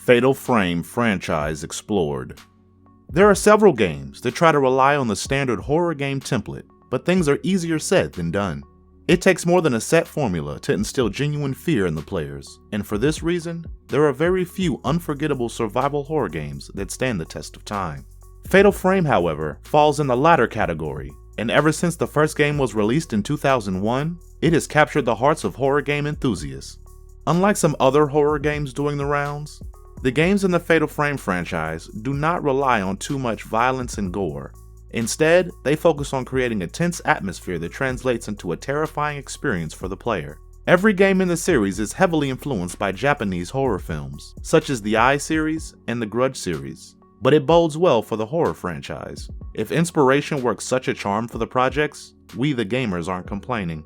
Fatal Frame franchise explored. There are several games that try to rely on the standard horror game template, but things are easier said than done. It takes more than a set formula to instill genuine fear in the players, and for this reason, there are very few unforgettable survival horror games that stand the test of time. Fatal Frame, however, falls in the latter category, and ever since the first game was released in 2001, it has captured the hearts of horror game enthusiasts. Unlike some other horror games doing the rounds, the games in the Fatal Frame franchise do not rely on too much violence and gore. Instead, they focus on creating a tense atmosphere that translates into a terrifying experience for the player. Every game in the series is heavily influenced by Japanese horror films, such as the Eye series and the Grudge series, but it bodes well for the horror franchise. If inspiration works such a charm for the projects, we the gamers aren't complaining.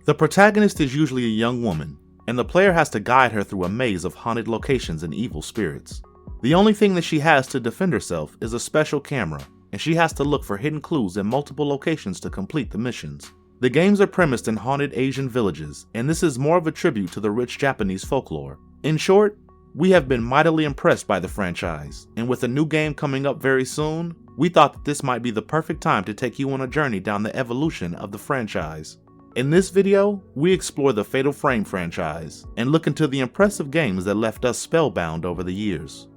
The protagonist is usually a young woman, and the player has to guide her through a maze of haunted locations and evil spirits. The only thing that she has to defend herself is a special camera, and she has to look for hidden clues in multiple locations to complete the missions. The games are premised in haunted Asian villages, and this is more of a tribute to the rich Japanese folklore. In short, we have been mightily impressed by the franchise, and with a new game coming up very soon, we thought that this might be the perfect time to take you on a journey down the evolution of the franchise. In this video, we explore the Fatal Frame franchise and look into the impressive games that left us spellbound over the years.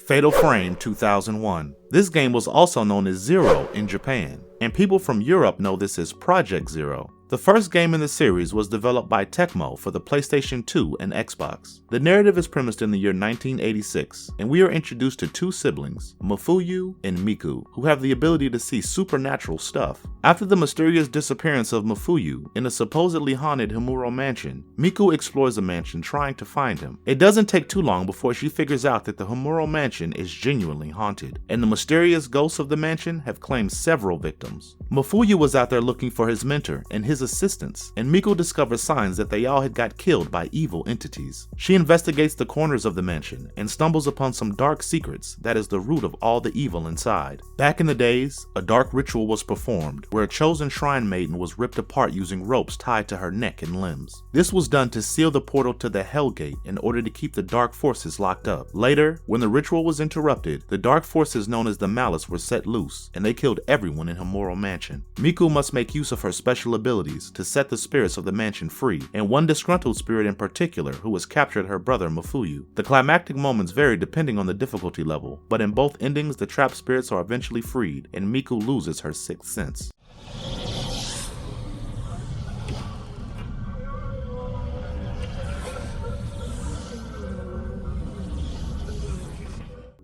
Fatal Frame 2001. This game was also known as Zero in Japan, and people from Europe know this as Project Zero. The first game in the series was developed by Tecmo for the PlayStation 2 and Xbox. The narrative is premised in the year 1986, and we are introduced to two siblings, Mafuyu and Miku, who have the ability to see supernatural stuff. After the mysterious disappearance of Mafuyu in a supposedly haunted Himuro mansion, Miku explores the mansion trying to find him. It doesn't take too long before she figures out that the Himuro mansion is genuinely haunted, and the mysterious ghosts of the mansion have claimed several victims. Mafuyu was out there looking for his mentor and his assistants, and Miku discovers signs that they all had got killed by evil entities. She investigates the corners of the mansion and stumbles upon some dark secrets that is the root of all the evil inside. Back in the days, a dark ritual was performed where a chosen shrine maiden was ripped apart using ropes tied to her neck and limbs. This was done to seal the portal to the Hell Gate in order to keep the dark forces locked up. Later, when the ritual was interrupted, the dark forces known as the Malice were set loose, and they killed everyone in Himuro Mansion. Miku must make use of her special abilities to set the spirits of the mansion free, and one disgruntled spirit in particular who has captured her brother Mafuyu. The climactic moments vary depending on the difficulty level, but in both endings the trapped spirits are eventually freed, and Miku loses her sixth sense.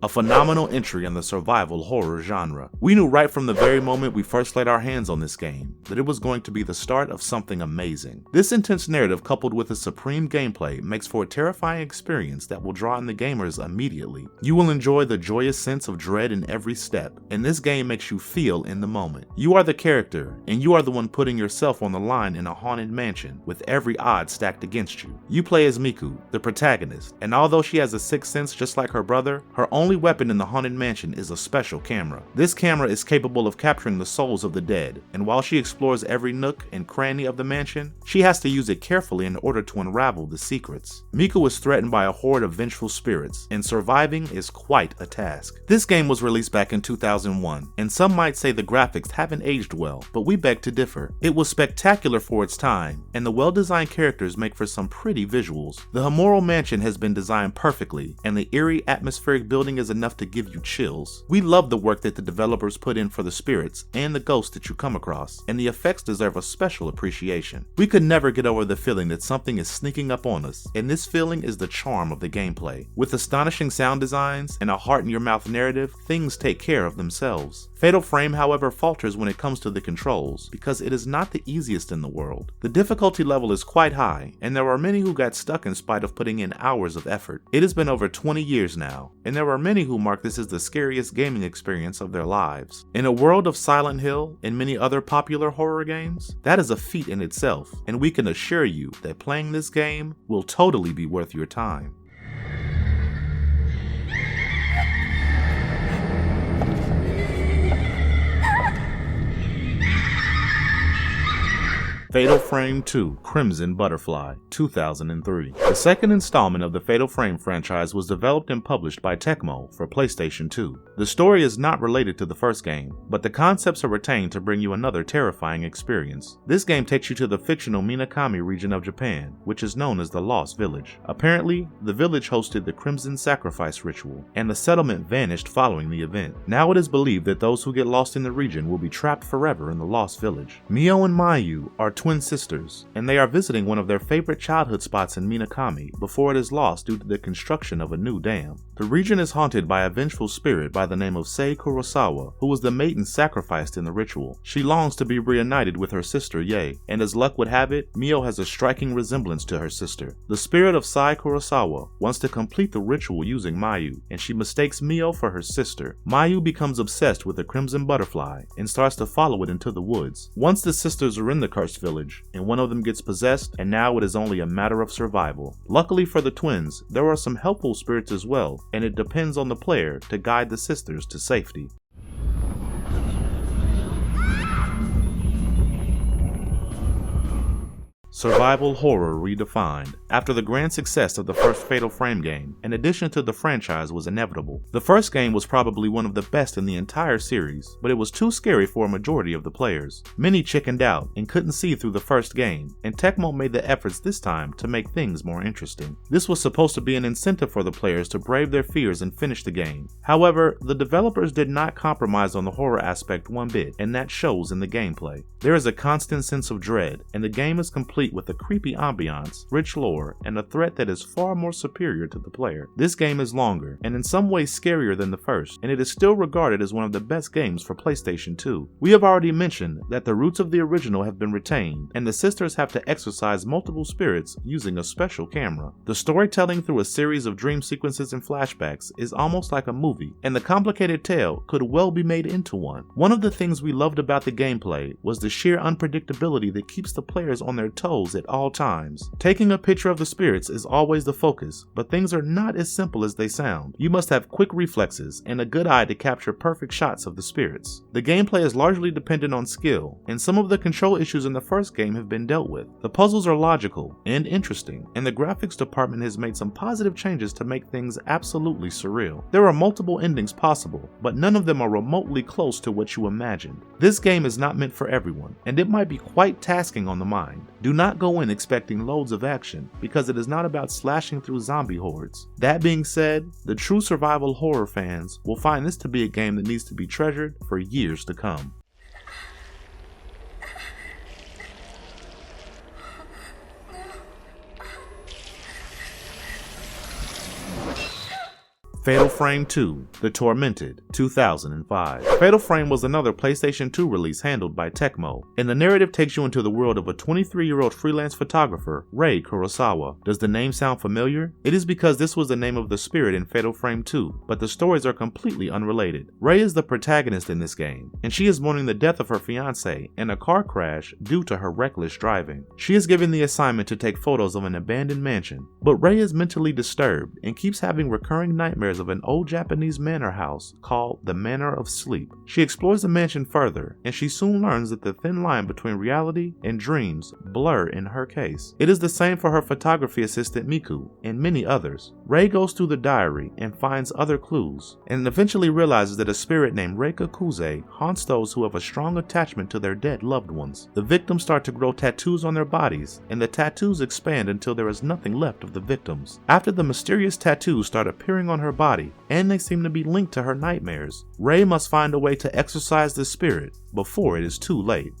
A phenomenal entry in the survival horror genre. We knew right from the very moment we first laid our hands on this game that it was going to be the start of something amazing. This intense narrative coupled with a supreme gameplay makes for a terrifying experience that will draw in the gamers immediately. You will enjoy the joyous sense of dread in every step, and this game makes you feel in the moment. You are the character, and you are the one putting yourself on the line in a haunted mansion with every odd stacked against you. You play as Miku, the protagonist, and although she has a sixth sense just like her brother, her only weapon in the haunted mansion is a special camera. This camera is capable of capturing the souls of the dead, and while she explores every nook and cranny of the mansion, she has to use it carefully in order to unravel the secrets. Miku is threatened by a horde of vengeful spirits, and surviving is quite a task. This game was released back in 2001, and some might say the graphics haven't aged well, but we beg to differ. It was spectacular for its time, and the well-designed characters make for some pretty visuals. The Himuro mansion has been designed perfectly, and the eerie atmospheric building is enough to give you chills. We love the work that the developers put in for the spirits and the ghosts that you come across, and the effects deserve a special appreciation. We could never get over the feeling that something is sneaking up on us, and this feeling is the charm of the gameplay. With astonishing sound designs and a heart-in-your-mouth narrative, things take care of themselves. Fatal Frame, however, falters when it comes to the controls, because it is not the easiest in the world. The difficulty level is quite high, and there are many who got stuck in spite of putting in hours of effort. It has been over 20 years now, and there are many who mark this as the scariest gaming experience of their lives. In a world of Silent Hill and many other popular horror games, that is a feat in itself, and we can assure you that playing this game will totally be worth your time. Fatal Frame 2: Crimson Butterfly, 2003. The second installment of the Fatal Frame franchise was developed and published by Tecmo for PlayStation 2. The story is not related to the first game, but the concepts are retained to bring you another terrifying experience. This game takes you to the fictional Minakami region of Japan, which is known as the Lost Village. Apparently, the village hosted the Crimson Sacrifice ritual, and the settlement vanished following the event. Now it is believed that those who get lost in the region will be trapped forever in the Lost Village. Mio and Mayu are twin sisters, and they are visiting one of their favorite childhood spots in Minakami before it is lost due to the construction of a new dam. The region is haunted by a vengeful spirit by the name of Sei Kurosawa, who was the maiden sacrificed in the ritual. She longs to be reunited with her sister Yae, and as luck would have it, Mio has a striking resemblance to her sister. The spirit of Sei Kurosawa wants to complete the ritual using Mayu, and she mistakes Mio for her sister. Mayu becomes obsessed with the crimson butterfly and starts to follow it into the woods. Once the sisters are in the cursed village, and one of them gets possessed, and now it is only a matter of survival. Luckily for the twins, there are some helpful spirits as well, and it depends on the player to guide the sisters to safety. Survival Horror Redefined. After the grand success of the first Fatal Frame game, an addition to the franchise was inevitable. The first game was probably one of the best in the entire series, but it was too scary for a majority of the players. Many chickened out and couldn't see through the first game, and Tecmo made the efforts this time to make things more interesting. This was supposed to be an incentive for the players to brave their fears and finish the game. However, the developers did not compromise on the horror aspect one bit, and that shows in the gameplay. There is a constant sense of dread, and the game is complete with a creepy ambiance, rich lore, and a threat that is far more superior to the player. This game is longer, and in some ways scarier than the first, and it is still regarded as one of the best games for PlayStation 2. We have already mentioned that the roots of the original have been retained, and the sisters have to exorcise multiple spirits using a special camera. The storytelling through a series of dream sequences and flashbacks is almost like a movie, and the complicated tale could well be made into one. One of the things we loved about the gameplay was the sheer unpredictability that keeps the players on their toes at all times. Taking a picture of the spirits is always the focus, but things are not as simple as they sound. You must have quick reflexes and a good eye to capture perfect shots of the spirits. The gameplay is largely dependent on skill, and some of the control issues in the first game have been dealt with. The puzzles are logical and interesting, and the graphics department has made some positive changes to make things absolutely surreal. There are multiple endings possible, but none of them are remotely close to what you imagined. This game is not meant for everyone, and it might be quite tasking on the mind. Do not go in expecting loads of action, because it is not about slashing through zombie hordes. That being said, the true survival horror fans will find this to be a game that needs to be treasured for years to come. Fatal Frame 2: The Tormented, 2005. Fatal Frame was another PlayStation 2 release handled by Tecmo, and the narrative takes you into the world of a 23-year-old freelance photographer, Rei Kurosawa. Does the name sound familiar? It is because this was the name of the spirit in Fatal Frame 2, but the stories are completely unrelated. Rei is the protagonist in this game, and she is mourning the death of her fiancé in a car crash due to her reckless driving. She is given the assignment to take photos of an abandoned mansion, but Rei is mentally disturbed and keeps having recurring nightmares of an old Japanese manor house called the Manor of Sleep. She explores the mansion further, and she soon learns that the thin line between reality and dreams blur in her case. It is the same for her photography assistant Miku and many others. Rei goes through the diary and finds other clues, and eventually realizes that a spirit named Reika Kuze haunts those who have a strong attachment to their dead loved ones. The victims start to grow tattoos on their bodies, and the tattoos expand until there is nothing left of the victims. After the mysterious tattoos start appearing on her body, and they seem to be linked to her nightmares, Rei must find a way to exorcise the spirit before it is too late.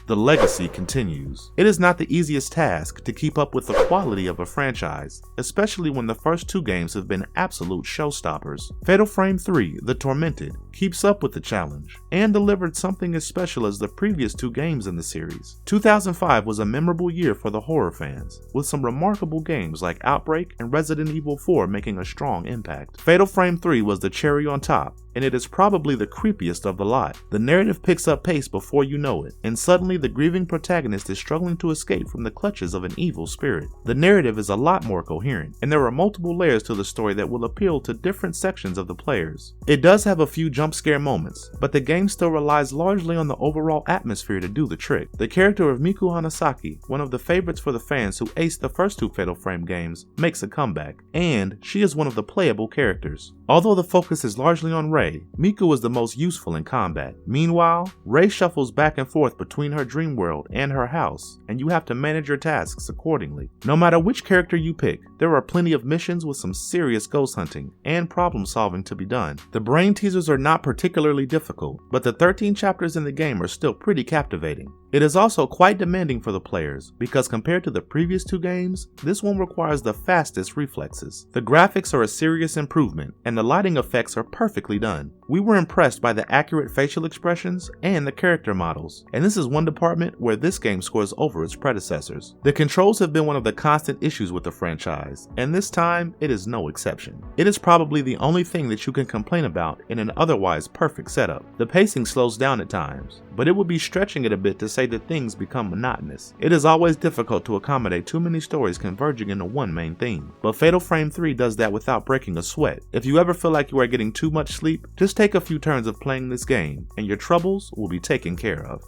The legacy continues. It is not the easiest task to keep up with the quality of a franchise, especially when the first two games have been absolute showstoppers. Fatal Frame 3: The Tormented keeps up with the challenge, and delivered something as special as the previous two games in the series. 2005 was a memorable year for the horror fans, with some remarkable games like Outbreak and Resident Evil 4 making a strong impact. Fatal Frame 3 was the cherry on top, and it is probably the creepiest of the lot. The narrative picks up pace before you know it, and suddenly the grieving protagonist is struggling to escape from the clutches of an evil spirit. The narrative is a lot more coherent, and there are multiple layers to the story that will appeal to different sections of the players. It does have a few jump scare moments, but the game still relies largely on the overall atmosphere to do the trick. The character of Miku Hanasaki, one of the favorites for the fans who aced the first two Fatal Frame games, makes a comeback, and she is one of the playable characters. Although the focus is largely on Rei, Miku is the most useful in combat. Meanwhile, Rei shuffles back and forth between her dream world and her house, and you have to manage your tasks accordingly. No matter which character you pick, there are plenty of missions with some serious ghost hunting and problem solving to be done. The brain teasers are not particularly difficult, but the 13 chapters in the game are still pretty captivating. It is also quite demanding for the players, because compared to the previous two games, this one requires the fastest reflexes. The graphics are a serious improvement, and the lighting effects are perfectly done. We were impressed by the accurate facial expressions and the character models, and this is one department where this game scores over its predecessors. The controls have been one of the constant issues with the franchise, and this time it is no exception. It is probably the only thing that you can complain about in an otherwise perfect setup. The pacing slows down at times, but it would be stretching it a bit to say that things become monotonous. It is always difficult to accommodate too many stories converging into one main theme, but Fatal Frame 3 does that without breaking a sweat. If you ever feel like you are getting too much sleep, just take a few turns of playing this game, and your troubles will be taken care of.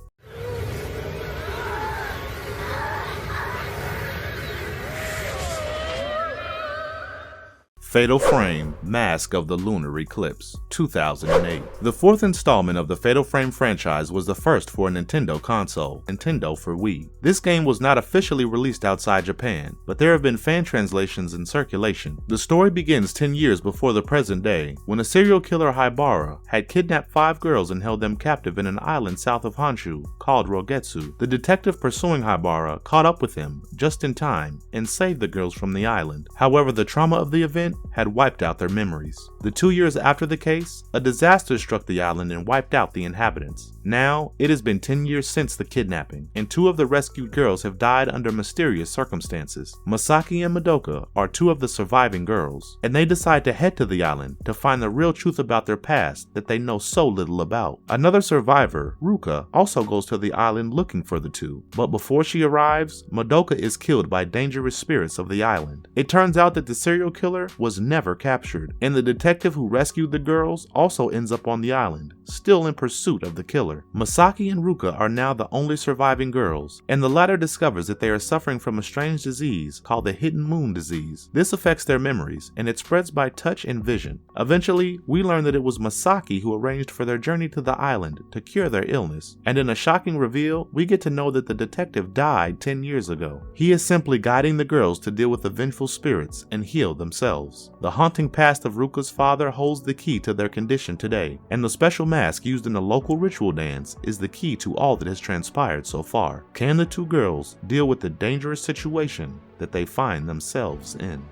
Fatal Frame: Mask of the Lunar Eclipse, 2008. The fourth installment of the Fatal Frame franchise was the first for a Nintendo console, Nintendo for Wii. This game was not officially released outside Japan, but there have been fan translations in circulation. The story begins 10 years before the present day, when a serial killer Haibara had kidnapped 5 girls and held them captive in an island south of Honshu called Rogetsu. The detective pursuing Haibara caught up with him just in time and saved the girls from the island. However, the trauma of the event had wiped out their memories. The 2 years after the case, a disaster struck the island and wiped out the inhabitants. Now, it has been 10 years since the kidnapping, and 2 of the rescued girls have died under mysterious circumstances. Masaki and Madoka are 2 of the surviving girls, and they decide to head to the island to find the real truth about their past that they know so little about. Another survivor, Ruka, also goes to the island looking for the 2, but before she arrives, Madoka is killed by dangerous spirits of the island. It turns out that the serial killer was never captured, and the detective who rescued the girls also ends up on the island, still in pursuit of the killer. Masaki and Ruka are now the only surviving girls, and the latter discovers that they are suffering from a strange disease called the Hidden Moon Disease. This affects their memories, and it spreads by touch and vision. Eventually, we learn that it was Masaki who arranged for their journey to the island to cure their illness, and in a shocking reveal, we get to know that the detective died 10 years ago. He is simply guiding the girls to deal with the vengeful spirits and heal themselves. The haunting past of Ruka's father holds the key to their condition today, and the special mask used in the local ritual dance is the key to all that has transpired so far. Can the 2 girls deal with the dangerous situation that they find themselves in?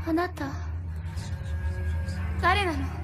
あなた、誰なの?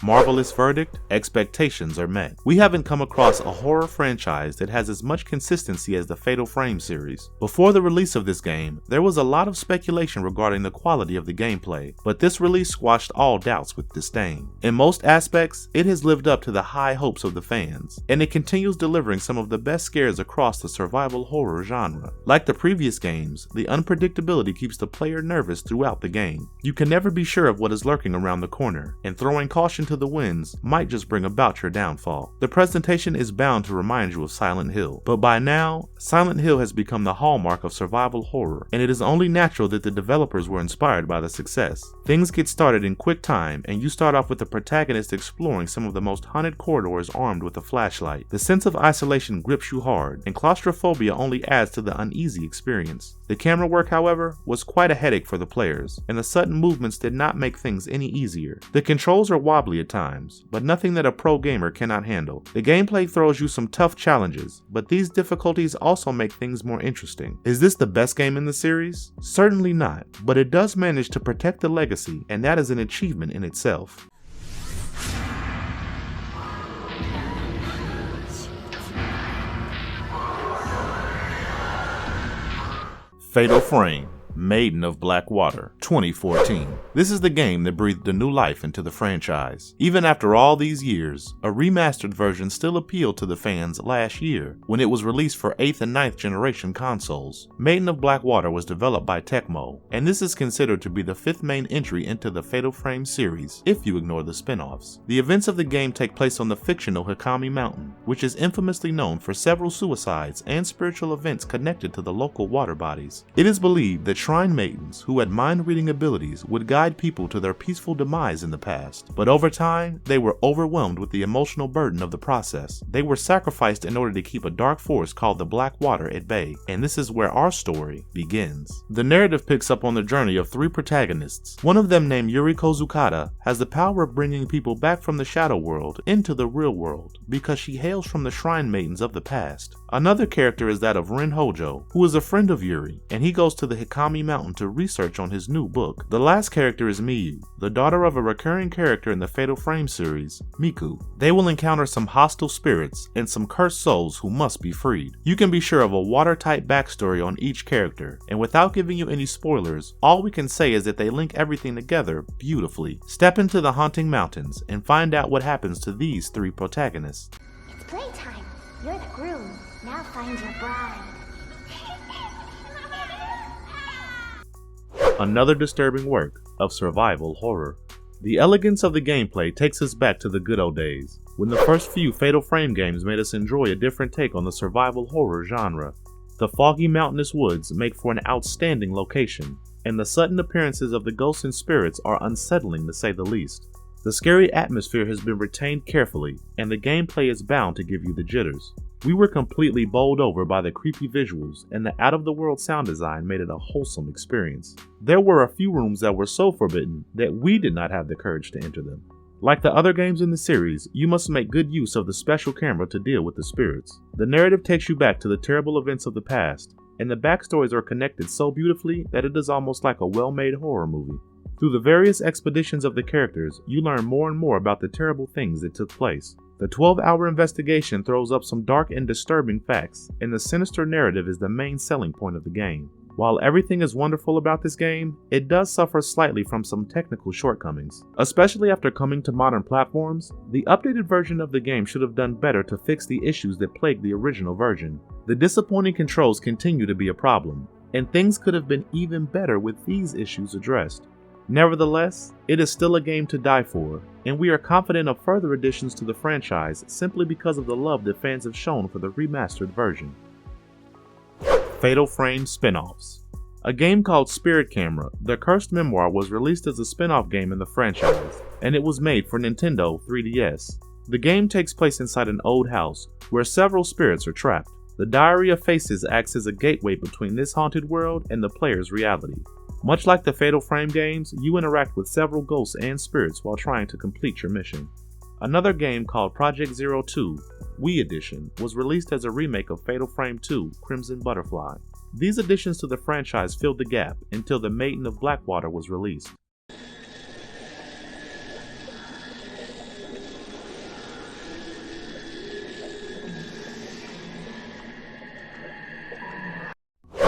Marvelous verdict, expectations are met. We haven't come across a horror franchise that has as much consistency as the Fatal Frame series. Before the release of this game, there was a lot of speculation regarding the quality of the gameplay, but this release squashed all doubts with disdain. In most aspects, it has lived up to the high hopes of the fans, and it continues delivering some of the best scares across the survival horror genre. Like the previous games, the unpredictability keeps the player nervous throughout the game. You can never be sure of what is lurking around the corner, and throwing caution to the winds might just bring about your downfall. The presentation is bound to remind you of Silent Hill, but by now, Silent Hill has become the hallmark of survival horror, and it is only natural that the developers were inspired by the success. Things get started in quick time, and you start off with the protagonist exploring some of the most haunted corridors armed with a flashlight. The sense of isolation grips you hard, and claustrophobia only adds to the uneasy experience. The camera work, however, was quite a headache for the players, and the sudden movements did not make things any easier. The controls are wobbly at times, but nothing that a pro gamer cannot handle. The gameplay throws you some tough challenges, but these difficulties also make things more interesting. Is this the best game in the series? Certainly not, but it does manage to protect the legacy, and that is an achievement in itself. Fatal Frame: Maiden of Black Water, 2014. This is the game that breathed a new life into the franchise. Even after all these years, a remastered version still appealed to the fans last year when it was released for 8th and 9th generation consoles. Maiden of Blackwater was developed by Tecmo, and this is considered to be the 5th main entry into the Fatal Frame series, if you ignore the spin-offs. The events of the game take place on the fictional Hikami Mountain, which is infamously known for several suicides and spiritual events connected to the local water bodies. It is believed that shrine maidens who had mind-reading abilities would guide people to their peaceful demise in the past, but over time, they were overwhelmed with the emotional burden of the process. They were sacrificed in order to keep a dark force called the Black Water at bay, and this is where our story begins. The narrative picks up on the journey of 3 protagonists. One of them, named Yuriko Zukata, has the power of bringing people back from the shadow world into the real world because she hails from the shrine maidens of the past. Another character is that of Ren Hojo, who is a friend of Yuri, and he goes to the Hikami Mountain to research on his new book. The last character is Miyu, the daughter of a recurring character in the Fatal Frame series, Miku. They will encounter some hostile spirits and some cursed souls who must be freed. You can be sure of a watertight backstory on each character, and without giving you any spoilers, all we can say is that they link everything together beautifully. Step into the haunting mountains and find out what happens to these 3 protagonists. It's playtime. You're the groom. Now find your bride. Another disturbing work of survival horror. The elegance of the gameplay takes us back to the good old days, when the first few Fatal Frame games made us enjoy a different take on the survival horror genre. The foggy mountainous woods make for an outstanding location, and the sudden appearances of the ghosts and spirits are unsettling to say the least. The scary atmosphere has been retained carefully, and the gameplay is bound to give you the jitters. We were completely bowled over by the creepy visuals, and the out-of-the-world sound design made it a wholesome experience. There were a few rooms that were so forbidden that we did not have the courage to enter them. Like the other games in the series, you must make good use of the special camera to deal with the spirits. The narrative takes you back to the terrible events of the past, and the backstories are connected so beautifully that it is almost like a well-made horror movie. Through the various expeditions of the characters, you learn more and more about the terrible things that took place. The 12-hour investigation throws up some dark and disturbing facts, and the sinister narrative is the main selling point of the game. While everything is wonderful about this game, it does suffer slightly from some technical shortcomings. Especially after coming to modern platforms, the updated version of the game should have done better to fix the issues that plagued the original version. The disappointing controls continue to be a problem, and things could have been even better with these issues addressed. Nevertheless, it is still a game to die for, and we are confident of further additions to the franchise simply because of the love that fans have shown for the remastered version. Fatal Frame spin-offs. A game called Spirit Camera, The Cursed Memoir, was released as a spin-off game in the franchise, and it was made for Nintendo 3DS. The game takes place inside an old house, where several spirits are trapped. The Diary of Faces acts as a gateway between this haunted world and the player's reality. Much like the Fatal Frame games, you interact with several ghosts and spirits while trying to complete your mission. Another game called Project 02, Wii Edition, was released as a remake of Fatal Frame 2, Crimson Butterfly. These additions to the franchise filled the gap until The Maiden of Blackwater was released.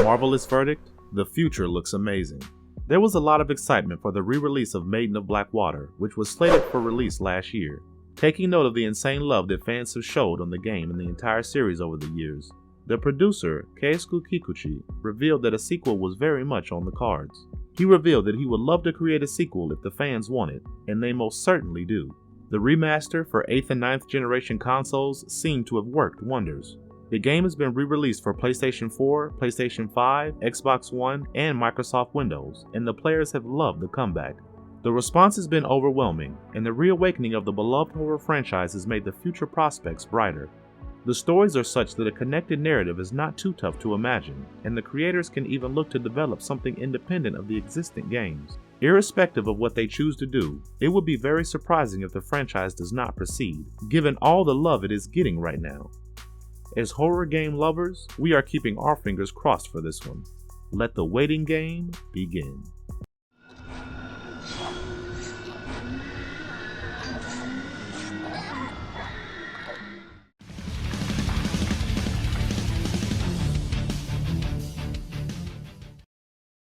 Marvelous verdict? The future looks amazing. There was a lot of excitement for the re-release of Maiden of Blackwater, which was slated for release last year. Taking note of the insane love that fans have showed on the game and the entire series over the years, the producer, Keisuke Kikuchi, revealed that a sequel was very much on the cards. He revealed that he would love to create a sequel if the fans want it, and they most certainly do. The remaster for 8th and 9th generation consoles seemed to have worked wonders. The game has been re-released for PlayStation 4, PlayStation 5, Xbox One, and Microsoft Windows, and the players have loved the comeback. The response has been overwhelming, and the reawakening of the beloved horror franchise has made the future prospects brighter. The stories are such that a connected narrative is not too tough to imagine, and the creators can even look to develop something independent of the existing games. Irrespective of what they choose to do, it would be very surprising if the franchise does not proceed, given all the love it is getting right now. As horror game lovers, we are keeping our fingers crossed for this one. Let the waiting game begin.